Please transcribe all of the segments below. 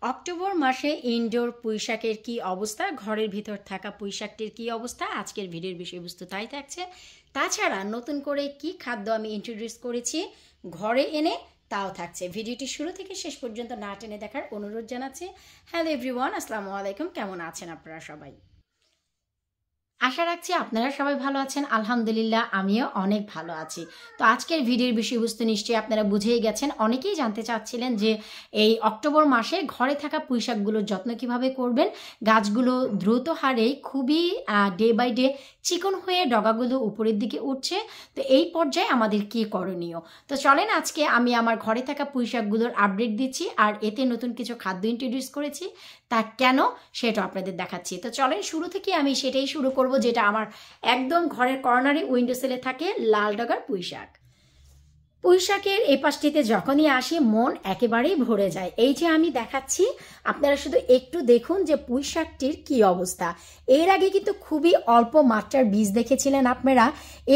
October মাসে indoor পুঁইশাকের কি অবস্থা, ঘরের ভিতর থাকা পুঁইশাকটির কি অবস্থা, আজকের ভিডিওর বিষয়বস্তু তাই থাকছে। তাছাড়া নতুন করে কি খাদ্য আমি ইন্ট্রোডিউস করেছি ঘরে এনে তাও থাকছে। ভিডিওটি শুরু থেকে শেষ পর্যন্ত না টেনে দেখার অনুরোধ জানাচ্ছি। হ্যালো এভরিওয়ান, আসসালামু আলাইকুম। কেমন আছেন আপনারা সবাই? আশা রাখছি আপনারা সবাই ভালো আছেন। আলহামদুলিল্লাহ আমিও অনেক ভালো আছি। তো আজকের ভিডিওর বিষয়বস্তু নিশ্চয়ই আপনারা বুঝেই গেছেন। অনেকেই জানতে চাচ্ছিলেন যে এই অক্টোবর মাসে ঘরে থাকা পুঁইশাকগুলোর যত্ন কিভাবে করবেন। গাছগুলো দ্রুত হারেই খুবই ডে বাই ডে চিকন হয়ে ডগাগুলো উপরের দিকে উঠছে। তো এই পর্যায়ে আমাদের কি করণীয়? তো চলেন আজকে আমি আমার ঘরে থাকা পুঁইশাকগুলোর আপডেট দিচ্ছি, আর এতে নতুন কিছু খাদ্য ইন্ট্রোডিউস করেছি, তা কেন সেটা আপনাদের দেখাচ্ছি। তো চলেন শুরু থেকে আমি সেটাই শুরু করব, যেটা আমার একদম ঘরের কর্নারে উইন্ডো সেলে থাকে, লাল ডগার পুঁইশাক। পুঁইশাকের এই পাশটিতে যখনই আসি মন একেবারেই ভরে যায়। এই যে আমি দেখাচ্ছি, আপনারা শুধু একটু দেখুন যে পুঁইশাকটির কি অবস্থা। এর আগে কিন্তু খুবই অল্প মাত্রার বীজ দেখেছিলেন আপনারা।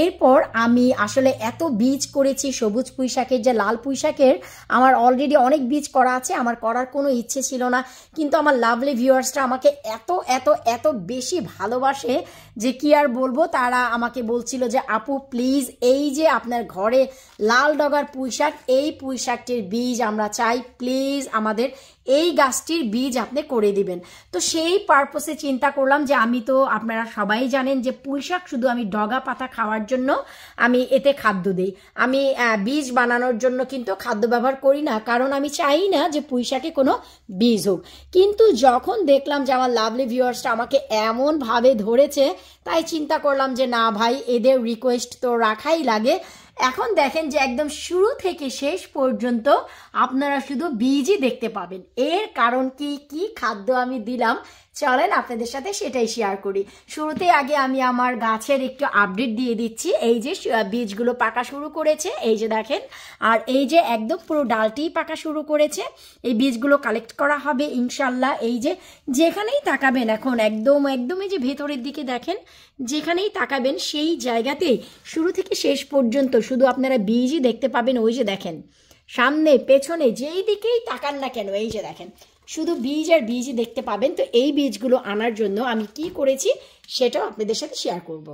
এরপর আমি আসলে এত বীজ করেছি সবুজ পুঁইশাকের, যে লাল পুঁইশাকের আমার অলরেডি অনেক বীজ করা আছে, আমার করার কোনো ইচ্ছে ছিল না। কিন্তু আমার লাভলি ভিউয়ার্সরা আমাকে এত এত এত বেশি ভালোবাসে যে কি আর বলবো। তারা আমাকে বলছিল যে আপু প্লিজ, এই যে আপনার ঘরে লাল ডগার পুঁইশাক, এই পুঁইশাকটির বীজ আমরা চাই, প্লিজ আমাদের এই গাছটির বীজ আপনি করে দিবেন। তো সেই পারপসে চিন্তা করলাম যে আমি তো, আপনারা সবাই জানেন যে পুঁইশাক শুধু আমি ডগা পাতা খাওয়ার জন্য আমি এতে খাদ্য দিই। আমি বীজ বানানোর জন্য কিন্তু খাদ্য ব্যবহার করি না, কারণ আমি চাই না যে পুঁইশাকে কোনো বীজ হোক। কিন্তু যখন দেখলাম যে আমার লাভলি ভিউয়ার্সটা আমাকে এমনভাবে ধরেছে, তাই চিন্তা করলাম যে না ভাই, এদের রিকোয়েস্ট তো রাখাই লাগে। এখন দেখেন যে একদম শুরু থেকে শেষ পর্যন্ত আপনারা শুধু বীজই দেখতে পাবেন। এর কারণ কি, কি খাদ্য আমি দিলাম, চলেন আপনাদের সাথে সেটাই শেয়ার করি। শুরুতে আগে আমি আমার গাছের একটু আপডেট দিয়ে দিচ্ছি। এই যে বীজগুলো পাকা শুরু করেছে, এই যে দেখেন, আর এই যে একদম পুরো ডালটিই পাকা শুরু করেছে। এই বীজগুলো কালেক্ট করা হবে ইনশাল্লাহ। এই যে যেখানেই তাকাবেন এখন একদম এই যে ভেতরের দিকে দেখেন, যেখানেই তাকাবেন সেই জায়গাতেই শুরু থেকে শেষ পর্যন্ত শুধু আপনারা বীজই দেখতে পাবেন। ওই যে দেখেন, সামনে পেছনে যেই দিকেই তাকান না কেন, এই যে দেখেন শুধু বীজ আর বীজই দেখতে পাবেন। তো এই বীজগুলো আনার জন্য আমি কি করেছি সেটাও আপনাদের সাথে শেয়ার করব।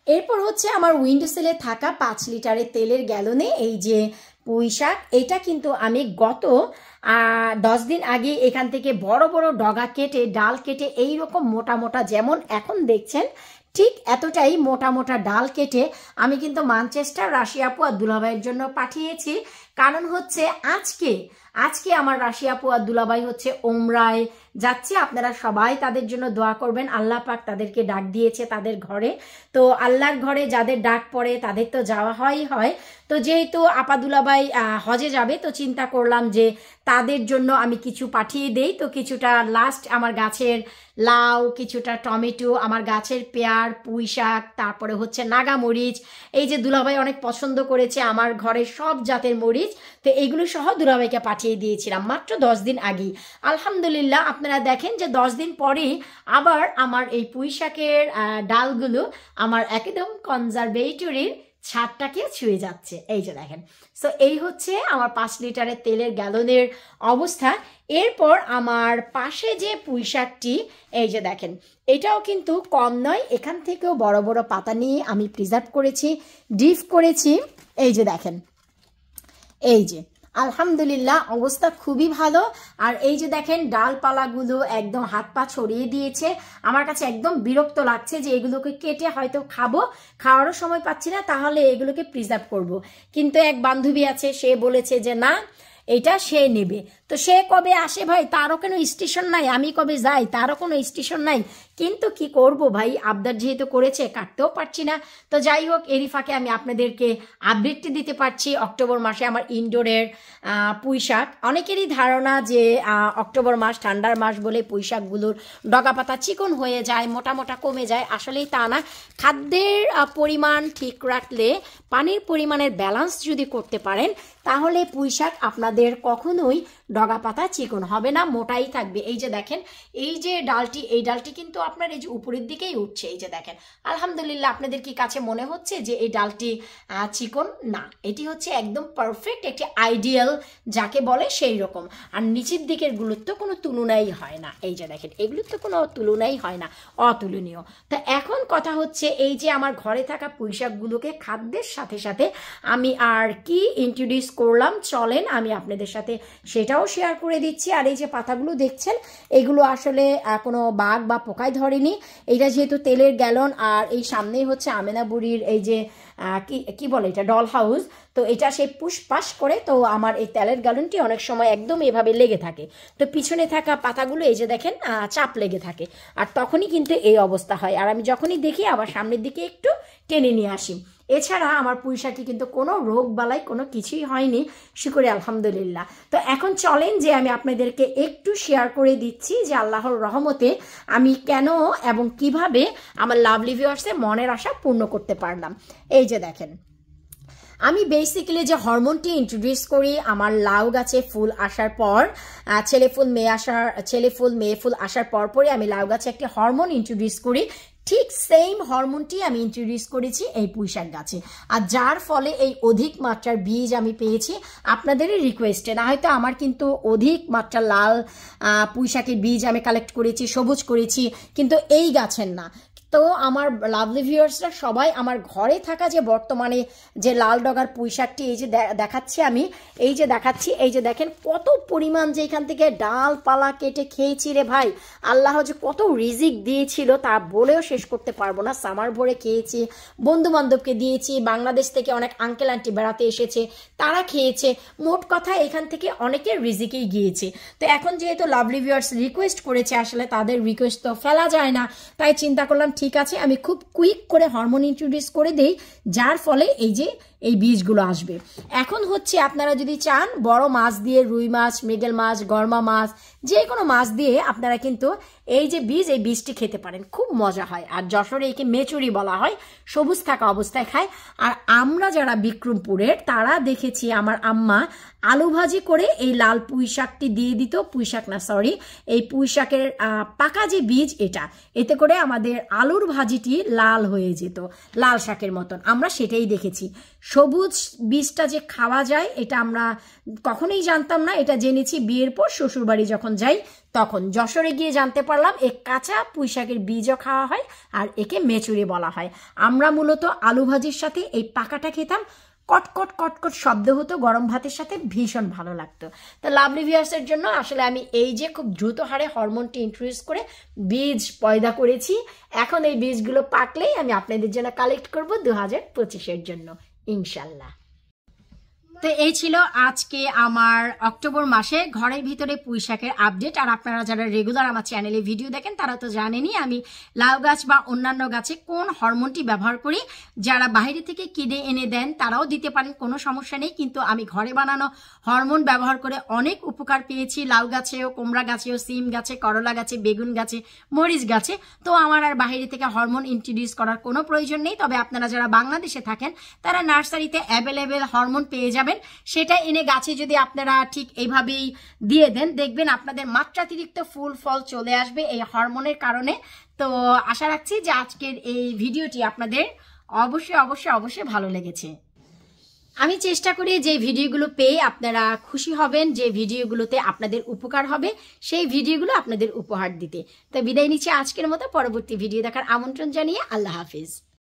এরপর হচ্ছে আমার উইন্ডো সেলে থাকা 5 লিটারের তেলের গ্যালনে এই যে পুঁইশাক, এটা কিন্তু আমি গত 10 দিন আগে এখান থেকে বড় বড় ডগা কেটে, ডাল কেটে এইরকম মোটা মোটা, যেমন এখন দেখছেন ঠিক এতটাই মোটা মোটা ডাল কেটে আমি কিন্তু ম্যানচেস্টার, রাশিয়া আপু আর দুলাভাইয়ের জন্য পাঠিয়েছি। কারণ হচ্ছে আজকে আমার রাশিয়া আপু আর দুলাভাই হচ্ছে ওমরায় যাচ্ছে। আপনারা সবাই তাদের জন্য দোয়া করবেন। আল্লাহ পাক তাদেরকে ডাক দিয়েছে তাদের ঘরে। তো আল্লাহর ঘরে যাদের ডাক পড়ে তাদের তো যাওয়া হয়। তো যেহেতু আপা দুলাভাই হজে যাবে, তো চিন্তা করলাম যে তাদের জন্য আমি কিছু পাঠিয়ে দেই। তো কিছুটা লাস্ট আমার গাছের লাউ, কিছুটা টমেটো, আমার গাছের পেয়ার, পুঁইশাক, তারপরে হচ্ছে নাগা মরিচ, এই যে দুলাভাই অনেক পছন্দ করেছে আমার ঘরের সব জাতের মরিচ, তো এইগুলো সহ দুলাভাইকে পাঠিয়ে দিয়েছিলাম মাত্র 10 দিন আগেই। আলহামদুলিল্লাহ আপনারা দেখেন যে 10 দিন পরেই আবার আমার এই পুঁইশাকের ডালগুলো আমার একদম কনজারভেটরির ছাদটাকে ছুঁয়ে যাচ্ছে। এই যে দেখেন, সো এই হচ্ছে আমার 5 লিটারের তেলের গ্যালনের অবস্থা। এরপর আমার পাশে যে পুঁইশাকটি, এই যে দেখেন, এটাও কিন্তু কম নয়। এখান থেকেও বড় বড় পাতা নিয়ে আমি প্রিজার্ভ করেছি, ডিপ করেছি। এই যে দেখেন, এই যে আলহামদুলিল্লাহ অবস্থা খুবই ভালো। আর এই যে দেখেন ডালপালাগুলো একদম হাত পা ছড়িয়ে দিয়েছে। আমার কাছে একদম বিরক্ত লাগছে যে এগুলোকে কেটে হয়তো খাওয়ারও সময় পাচ্ছি না, তাহলে এগুলোকে প্রিজার্ভ করব। কিন্তু এক বান্ধবী আছে, সে বলেছে যে না, এটা সে নেবে। তো সে কবে আসে ভাই, তারও কোনো স্টেশন নাই, আমি কবে যাই তারও কোনো স্টেশন নাই। কিন্তু কি করব ভাই, আবদার যেহেতু করেছে, কাটতেও পারছি না। তো যাই হোক, এরই ফাঁকে আমি আপনাদেরকে আপডেটটি দিতে পারছি অক্টোবর মাসে আমার ইনডোরের পুঁইশাক। অনেকেরই ধারণা যে অক্টোবর মাস ঠান্ডার মাস বলে পুঁইশাকগুলোর ডগা পাতা চিকন হয়ে যায়, মোটা মোটা কমে যায়। আসলেই তা না। খাদ্যের পরিমাণ ঠিক রাখলে, পানির পরিমাণের ব্যালেন্স যদি করতে পারেন, তাহলে পুঁইশাক আপনাদের কখনোই ডগা পাতা চিকন হবে না, মোটাই থাকবে। এই যে দেখেন এই যে ডালটি, এই ডালটি কিন্তু আপনার এই যে উপরের দিকেই উঠছে। এই যে দেখেন আলহামদুলিল্লাহ, আপনাদের কি কাছে মনে হচ্ছে যে এই ডালটি চিকন? না, এটি হচ্ছে একদম পারফেক্ট একটি আইডিয়াল যাকে বলে সেই রকম। আর নিচের দিকের গুলোর তো কোনো তুলনাই হয় না। এই যে দেখেন এগুলোর তো কোনো তুলনাই হয় না, অতুলনীয়। তা এখন কথা হচ্ছে এই যে আমার ঘরে থাকা পুঁইশাকগুলোকে খাদ্যের সাথে সাথে আমি আর কি ইন্ট্রোডিউস করলাম, চলেন আমি আপনাদের সাথে সেটাও শেয়ার করে দিচ্ছি। আর এই যে পাতাগুলো দেখছেন, এগুলো আসলে কোনো বাঘ বা পোকায় ধরেনি। এটা যেহেতু তেলের গ্যালন, আর এই সামনেই হচ্ছে আমেনা বুড়ির এই যে কি বলে এটা, ডল হাউস, তো এটা সেই পুষ্পাস করে, তো আমার এই তেলের গ্যালনটি অনেক সময় একদম এভাবে লেগে থাকে। তো পিছনে থাকা পাতাগুলো এই যে দেখেন চাপ লেগে থাকে, আর তখনই কিন্তু এই অবস্থা হয়। আর আমি যখনই দেখি আবার সামনের দিকে একটু টেনে নিয়ে আসি। এছাড়া আমার পুঁইশাকে কিন্তু কোনো রোগ বালাই কোনো কিছুই হয়নি, শুকরে আলহামদুলিল্লাহ। তো এখন চলেন যে আমি আপনাদেরকে একটু শেয়ার করে দিচ্ছি যে আল্লাহর রহমতে আমি কেন এবং কিভাবে আমার লাভলি ভিউয়ার্সের মনের আশা পূর্ণ করতে পারলাম। এই যে দেখেন আমি বেসিক্যালি যে হরমোনটি ইন্ট্রোডিউস করি আমার লাউ গাছে ফুল আসার পর, ছেলে ফুল মেয়ে ফুল আসার পরপরই আমি লাউ গাছে একটি হরমোন ইন্ট্রোডিউস করি। ঠিক সেম হরমোনটি আমি ইন্ট্রোডিউস করেছি এই পুঁইশাক গাছে, আর যার ফলে এই অধিক মাত্রার বীজ আমি পেয়েছি আপনাদেরই রিকোয়েস্টে। না হয়তো আমার কিন্তু অধিক মাত্রার লাল পুঁইশাকের বীজ আমি কালেক্ট করেছি, সবুজ করেছি, কিন্তু এই গাছের না। তো আমার লাভলি ভিউয়ার্সরা সবাই আমার ঘরে থাকা যে বর্তমানে যে লাল ডগার পুঁইশাকটি এই যে দেখাচ্ছি আমি, এই যে দেখাচ্ছি, এই যে দেখেন কত পরিমাণ যে এখান থেকে ডালপালা কেটে খেয়েছি রে ভাই। আল্লাহ যে কত রিজিক দিয়েছিল তা বলেও শেষ করতে পারবো না। সামার ভরে খেয়েছি, বন্ধু বান্ধবকে দিয়েছি, বাংলাদেশ থেকে অনেক আঙ্কেল আন্টি বেড়াতে এসেছে তারা খেয়েছে। মোট কথা এখান থেকে অনেকের রিজিকেই গিয়েছে। তো এখন যেহেতু লাভলি ভিউয়ার্স রিকোয়েস্ট করেছে, আসলে তাদের রিকোয়েস্ট তো ফেলা যায় না, তাই চিন্তা করলাম ঠিক আছে আমি খুব কুইক করে হরমোন ইন্ট্রোডিউস করে দেই, যার ফলে এই যে এই বীজগুলো আসবে। এখন হচ্ছে আপনারা যদি চান বড় মাছ দিয়ে, রুই মাছ, মৃগেল মাছ, গরমা মাছ, যে কোনো মাছ দিয়ে আপনারা কিন্তু এই যে বীজ, এই বীজটি খেতে পারেন, খুব মজা হয়। আর যশোরে একে মেচুরি বলা হয়, সবুজ থাকা অবস্থায় খায়। আর আমরা যারা বিক্রমপুরের তারা দেখেছি আমার আম্মা আলু ভাজি করে এই লাল পুঁইশাকটি দিয়ে দিত, পুঁইশাক না সরি, এই পুঁইশাকের পাকা যে বীজ এটা, এতে করে আমাদের আলুর ভাজিটি লাল হয়ে যেত, লাল শাকের মতন। আমরা সেটাই দেখেছি। সবুজ বীজটা যে খাওয়া যায় এটা আমরা কখনোই জানতাম না, এটা জেনেছি বিয়ের পর শ্বশুরবাড়ি যখন যাই তখন। যশোরে গিয়ে জানতে পারলাম এই কাঁচা পুঁইশাকের বীজও খাওয়া হয়, আর একে মেচুরি বলা হয়। আমরা মূলত আলু ভাজির সাথে এই পাকাটা খেতাম, কটকট কটকট শব্দ হতো, গরম ভাতের সাথে ভীষণ ভালো লাগতো। তো লাভলি ভিউয়ার্সের জন্য আসলে আমি এই যে খুব দ্রুত হারে হরমোনটি ইন্ট্রোডিউস করে বীজ পয়দা করেছি। এখন এই বীজগুলো পাকলেই আমি আপনাদের জন্য কালেক্ট করব 2025-এর জন্য ইনশাল্লাহ। তো এই ছিল আজকে আমার অক্টোবর মাসে ঘরের ভিতরে পুঁইশাকের আপডেট। আর আপনারা যারা রেগুলার আমার চ্যানেলে ভিডিও দেখেন তারা তো জানেনই আমি লাউ গাছ বা অন্যান্য গাছে কোন হরমোনটি ব্যবহার করি। যারা বাইরে থেকে কিনে এনে দেন তারাও দিতে পারেন, কোনো সমস্যা নেই, কিন্তু আমি ঘরে বানানো হরমোন ব্যবহার করে অনেক উপকার পেয়েছি। লাউ গাছেও, কুমড়া গাছেও, সিম গাছে, করলা গাছে, বেগুন গাছে, মরিচ গাছে। তো আমার আর বাইরে থেকে হরমোন ইন্ট্রোডিউস করার কোনো প্রয়োজন নেই। তবে আপনারা যারা বাংলাদেশে থাকেন তারা নার্সারিতে অ্যাভেলেবেল হরমোন পেয়ে যাবেন, সেটা এনে গাছে যদি আপনারা ঠিক এইভাবেই দিয়ে দেন দেখবেন আপনাদের মাত্রাতিরিক্ত ফুল ফল চলে আসবে এই হরমোনের কারণে। তো আশা রাখছি যে আজকের এই ভিডিওটি আপনাদের অবশ্যই অবশ্যই অবশ্যই ভালো লেগেছে। আমি চেষ্টা করি যে ভিডিওগুলো পেয়ে আপনারা খুশি হবেন, যে ভিডিওগুলোতে আপনাদের উপকার হবে সেই ভিডিওগুলো আপনাদের উপহার দিতে। তো বিদায় নিচ্ছি আজকের মতো, পরবর্তী ভিডিও দেখার আমন্ত্রণ জানিয়ে আল্লাহ হাফিজ।